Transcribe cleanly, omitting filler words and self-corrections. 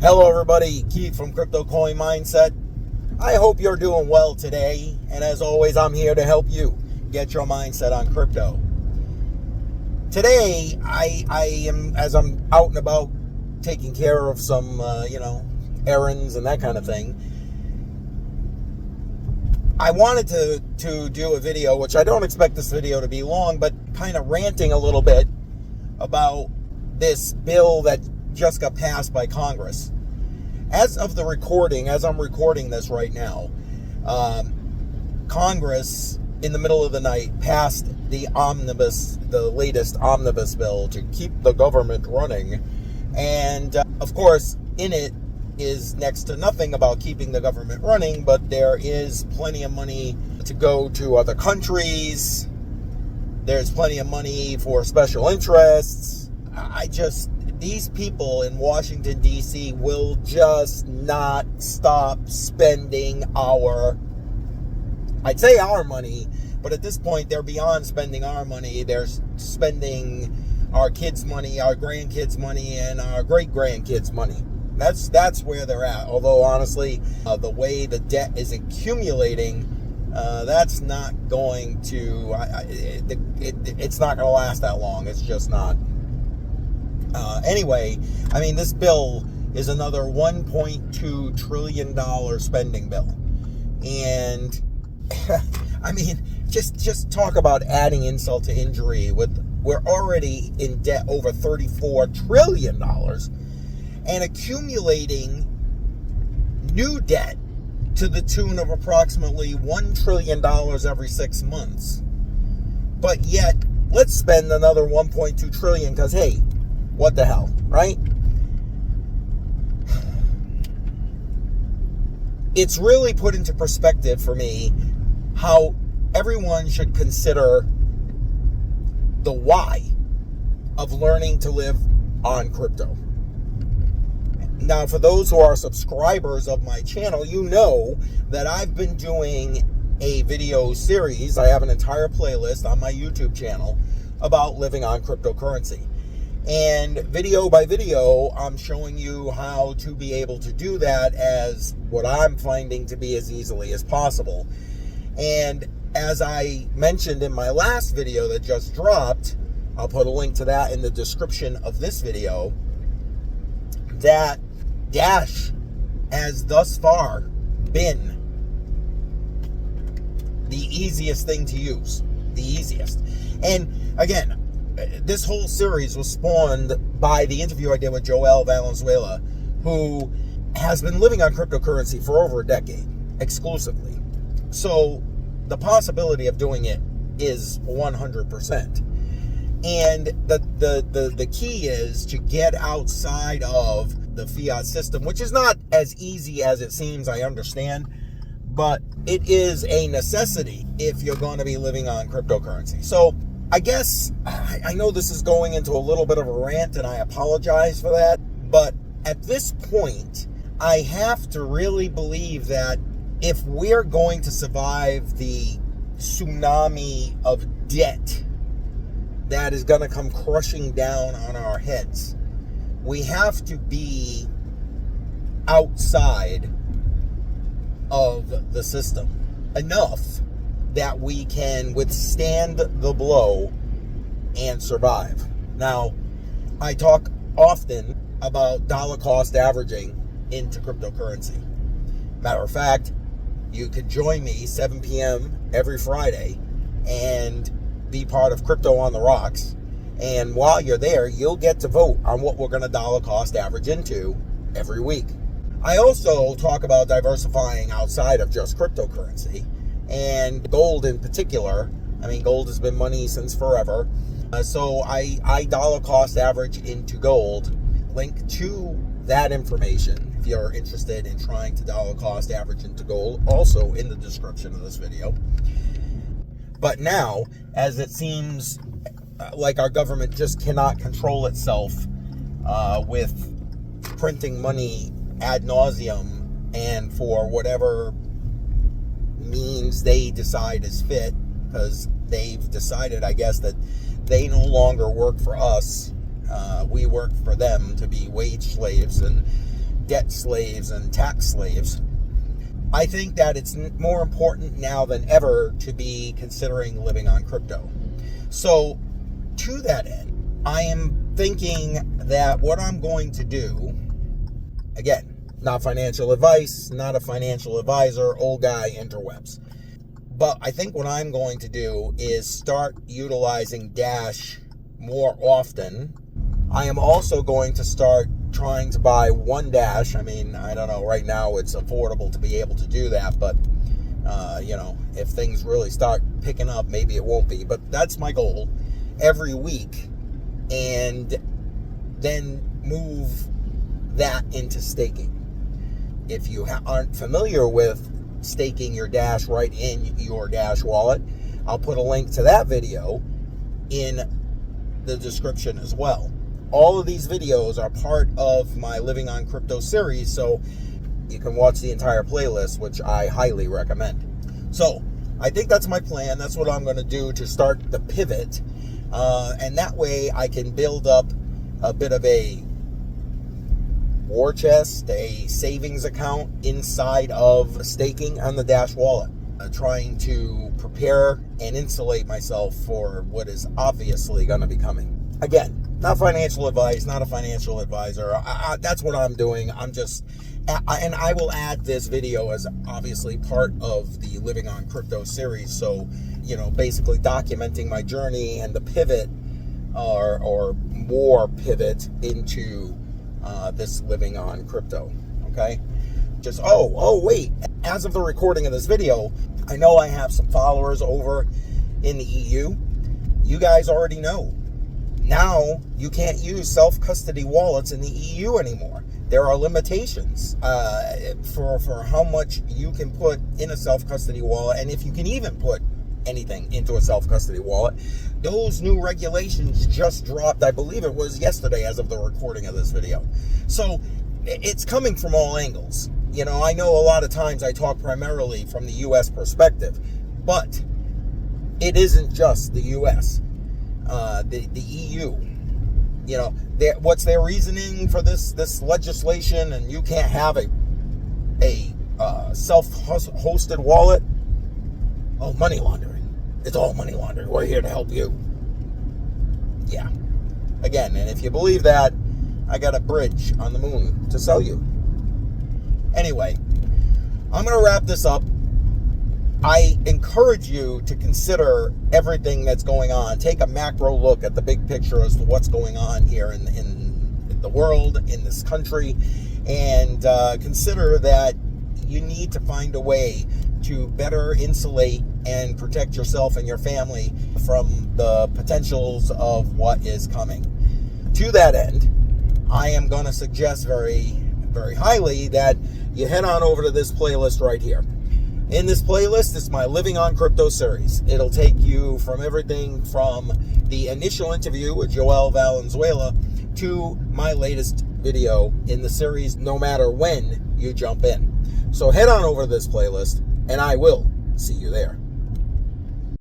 Hello everybody, Keith from CryptoCoinMindSet. I hope you're doing well today, and as always, I'm here to help you get your mindset on crypto. Today, I am, as I'm out and about taking care of some, errands and that kind of thing, I wanted to do a video, which I don't expect this video to be long, but kind of ranting a little bit about this bill that just got passed by Congress. As of the recording, as I'm recording this right now, Congress, in the middle of the night, passed the latest omnibus bill to keep the government running. And, of course, in it is next to nothing about keeping the government running, but there is plenty of money to go to other countries. There's plenty of money for special interests. These people in Washington, D.C. will just not stop spending I'd say our money, but at this point, they're beyond spending our money. They're spending our kids' money, our grandkids' money, and our great-grandkids' money. That's where they're at. Although, honestly, the way the debt is accumulating, that's not going to, it's not going to last that long. It's just not. Anyway, I mean, this bill is another $1.2 trillion spending bill. And, I mean, just talk about adding insult to injury. We're already in debt over $34 trillion and accumulating new debt to the tune of approximately $1 trillion every 6 months. But yet, let's spend another $1.2 trillion because, hey, what the hell, right? It's really put into perspective for me how everyone should consider the why of learning to live on crypto. Now, for those who are subscribers of my channel, you know that I've been doing a video series. I have an entire playlist on my YouTube channel about living on cryptocurrency. And video by video, I'm showing you how to be able to do that as what I'm finding to be as easily as possible. And as I mentioned in my last video that just dropped, I'll put a link to that in the description of this video, that Dash has thus far been the easiest thing to use. The easiest. And again, this whole series was spawned by the interview I did with Joel Valenzuela, who has been living on cryptocurrency for over a decade, exclusively. So the possibility of doing it is 100%. And the key is to get outside of the fiat system, which is not as easy as it seems, I understand, but it is a necessity if you're going to be living on cryptocurrency. So I guess I know this is going into a little bit of a rant, and I apologize for that. But at this point, I have to really believe that if we're going to survive the tsunami of debt that is going to come crushing down on our heads, we have to be outside of the system enough that we can withstand the blow and survive. Now, I talk often about dollar cost averaging into cryptocurrency. Matter of fact, you could join me 7 p.m. every Friday and be part of Crypto on the Rocks. And while you're there, you'll get to vote on what we're going to dollar cost average into every week. I also talk about diversifying outside of just cryptocurrency. And gold in particular. I mean, gold has been money since forever. So I dollar cost average into gold. Link to that information if you're interested in trying to dollar cost average into gold, also in the description of this video. But now, as it seems like our government just cannot control itself with printing money ad nauseum and for whatever means they decide is fit, because they've decided, I guess, that they no longer work for us. We work for them to be wage slaves and debt slaves and tax slaves. I think that it's more important now than ever to be considering living on crypto. So to that end, I am thinking that what I'm going to do, again, not financial advice, not a financial advisor, old guy interwebs. But I think what I'm going to do is start utilizing Dash more often. I am also going to start trying to buy one Dash. I mean, I don't know, right now it's affordable to be able to do that, but if things really start picking up, maybe it won't be. But that's my goal every week, and then move that into staking. If you aren't familiar with staking your Dash right in your Dash wallet, I'll put a link to that video in the description as well. All of these videos are part of my Living on Crypto series, so you can watch the entire playlist, which I highly recommend. So I think that's my plan. That's what I'm going to do to start the pivot, and that way I can build up a bit of a war chest, a savings account inside of staking on the Dash wallet, trying to prepare and insulate myself for what is obviously going to be coming. Again, not financial advice, not a financial advisor. That's what I'm doing. And I will add this video as obviously part of the Living on Crypto series. So, basically documenting my journey and the pivot or more pivot into this Living on Crypto. Okay. Just, wait, as of the recording of this video, I know I have some followers over in the EU. You guys already know. Now, you can't use self-custody wallets in the EU anymore. There are limitations for how much you can put in a self-custody wallet, and if you can even put anything into a self-custody wallet. Those new regulations just dropped, I believe it was yesterday as of the recording of this video. So, it's coming from all angles. I know a lot of times I talk primarily from the U.S. perspective, but it isn't just the U.S. The EU, what's their reasoning for this legislation? And you can't have a self-hosted wallet. Oh, money laundering. It's all money laundering. We're here to help you. Yeah. Again, and if you believe that, I got a bridge on the moon to sell you. Anyway, I'm going to wrap this up. I encourage you to consider everything that's going on. Take a macro look at the big picture as to what's going on here in the world, in this country, and consider that you need to find a way to better insulate and protect yourself and your family from the potentials of what is coming. To that end, I am going to suggest very, very highly that you head on over to this playlist right here. In this playlist, it's my Living on Crypto series. It'll take you from everything from the initial interview with Joel Valenzuela to my latest video in the series, no matter when you jump in. So head on over to this playlist, and I will see you there.